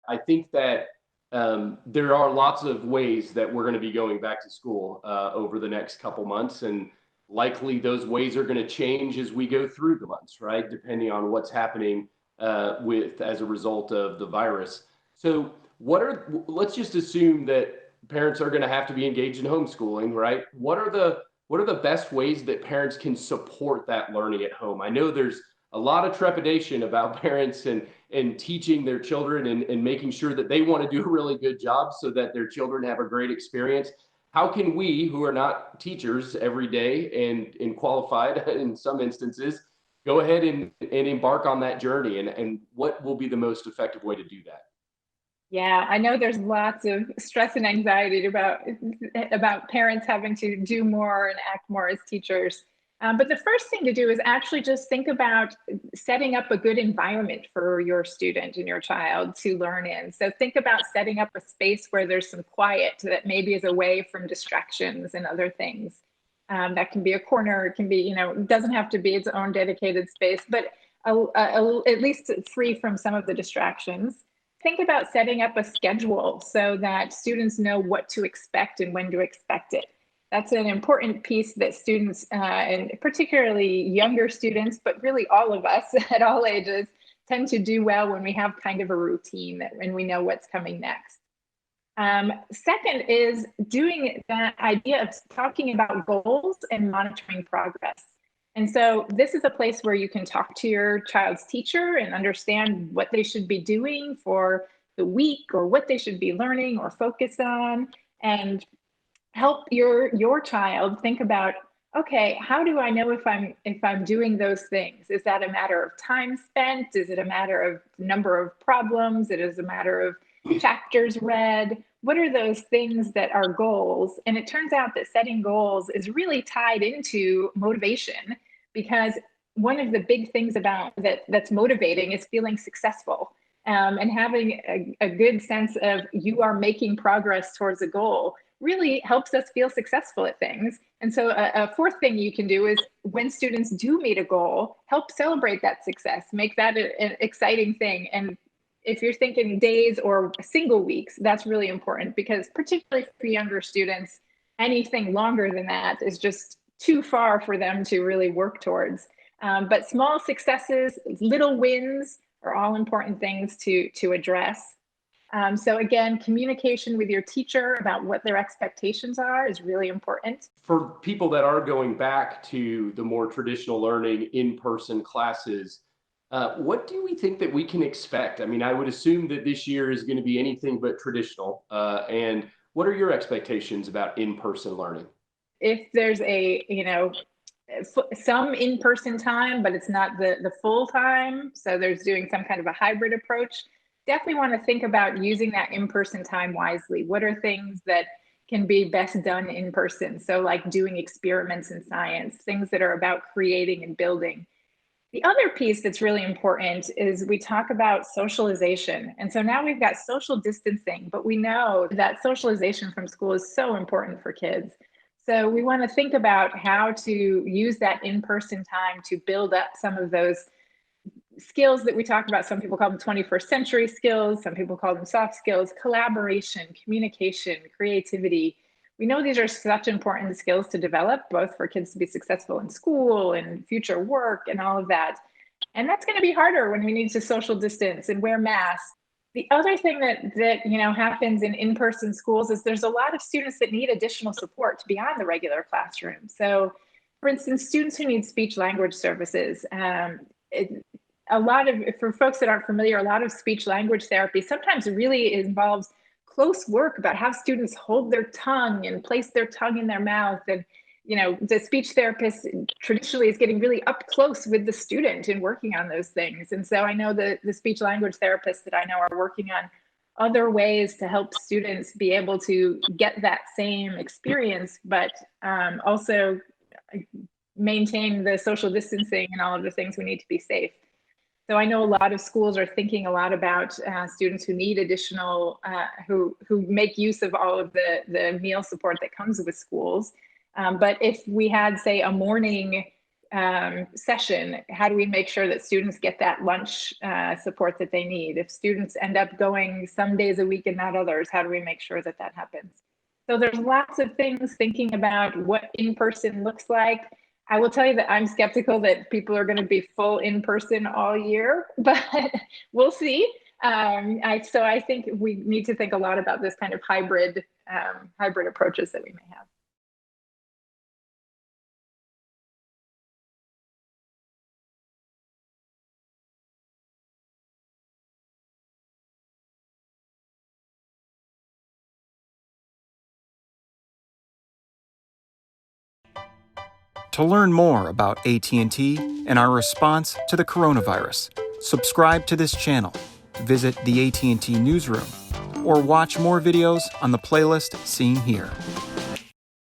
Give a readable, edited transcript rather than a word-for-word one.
I think that there are lots of ways that we're going to be going back to school over the next couple months, and likely those ways are going to change as we go through the months, right? Depending on what's happening with as a result of the virus. So, let's just assume that parents are going to have to be engaged in homeschooling, right? What are the best ways that parents can support that learning at home? I know there's a lot of trepidation about parents and teaching their children and making sure that they want to do a really good job so that their children have a great experience. How can we, who are not teachers every day and qualified in some instances, go ahead and embark on that journey? And what will be the most effective way to do that? Yeah, I know there's lots of stress and anxiety about parents having to do more and act more as teachers. But the first thing to do is actually just think about setting up a good environment for your student and your child to learn in. So think about setting up a space where there's some quiet that maybe is away from distractions and other things. That can be a corner, it can be, it doesn't have to be its own dedicated space, but at least free from some of the distractions. Think about setting up a schedule so that students know what to expect and when to expect it. That's an important piece that students, and particularly younger students, but really all of us at all ages, tend to do well when we have kind of a routine and we know what's coming next. Second is doing that idea of talking about goals and monitoring progress. And so this is a place where you can talk to your child's teacher and understand what they should be doing for the week or what they should be learning or focus on, and help your child think about, okay, how do I know if I'm doing those things? Is that a matter of time spent? Is it a matter of number of problems? It is a matter of chapters read? What are those things that are goals? And it turns out that setting goals is really tied into motivation, because one of the big things about that's motivating is feeling successful, and having a good sense of you are making progress towards a goal really helps us feel successful at things. And so a fourth thing you can do is when students do meet a goal, help celebrate that success, make that an exciting thing. And if you're thinking days or single weeks, that's really important, because particularly for younger students, anything longer than that is just too far for them to really work towards. But small successes, little wins are all important things to address. So again, communication with your teacher about what their expectations are is really important. For people that are going back to the more traditional learning in-person classes, what do we think that we can expect? I mean, I would assume that this year is going to be anything but traditional. And what are your expectations about in-person learning? If there's some in-person time, but it's not the full time, so there's doing some kind of a hybrid approach, definitely want to think about using that in-person time wisely. What are things that can be best done in person? So like doing experiments in science, things that are about creating and building. The other piece that's really important is we talk about socialization. And so now we've got social distancing, but we know that socialization from school is so important for kids. So we want to think about how to use that in-person time to build up some of those skills that we talk about. Some people call them 21st century skills, some people call them soft skills: collaboration, communication, creativity. We know these are such important skills to develop, both for kids to be successful in school and future work and all of that. And that's going to be harder when we need to social distance and wear masks. The other thing that happens in in-person schools is there's a lot of students that need additional support beyond the regular classroom. So, for instance, students who need speech language services. For folks that aren't familiar, a lot of speech language therapy sometimes really involves close work about how students hold their tongue and place their tongue in their mouth. And, the speech therapist traditionally is getting really up close with the student and working on those things. And so I know that the speech language therapists that I know are working on other ways to help students be able to get that same experience, but also maintain the social distancing and all of the things we need to be safe. So I know a lot of schools are thinking a lot about students who need additional, who make use of all of the meal support that comes with schools. But if we had, say, a morning session, how do we make sure that students get that lunch support that they need? If students end up going some days a week and not others, how do we make sure that that happens? So there's lots of things thinking about what in-person looks like. I will tell you that I'm skeptical that people are going to be full in-person all year, but we'll see. So I think we need to think a lot about this kind of hybrid approaches that we may have. To learn more about AT&T and our response to the coronavirus, subscribe to this channel, visit the AT&T newsroom, or watch more videos on the playlist seen here.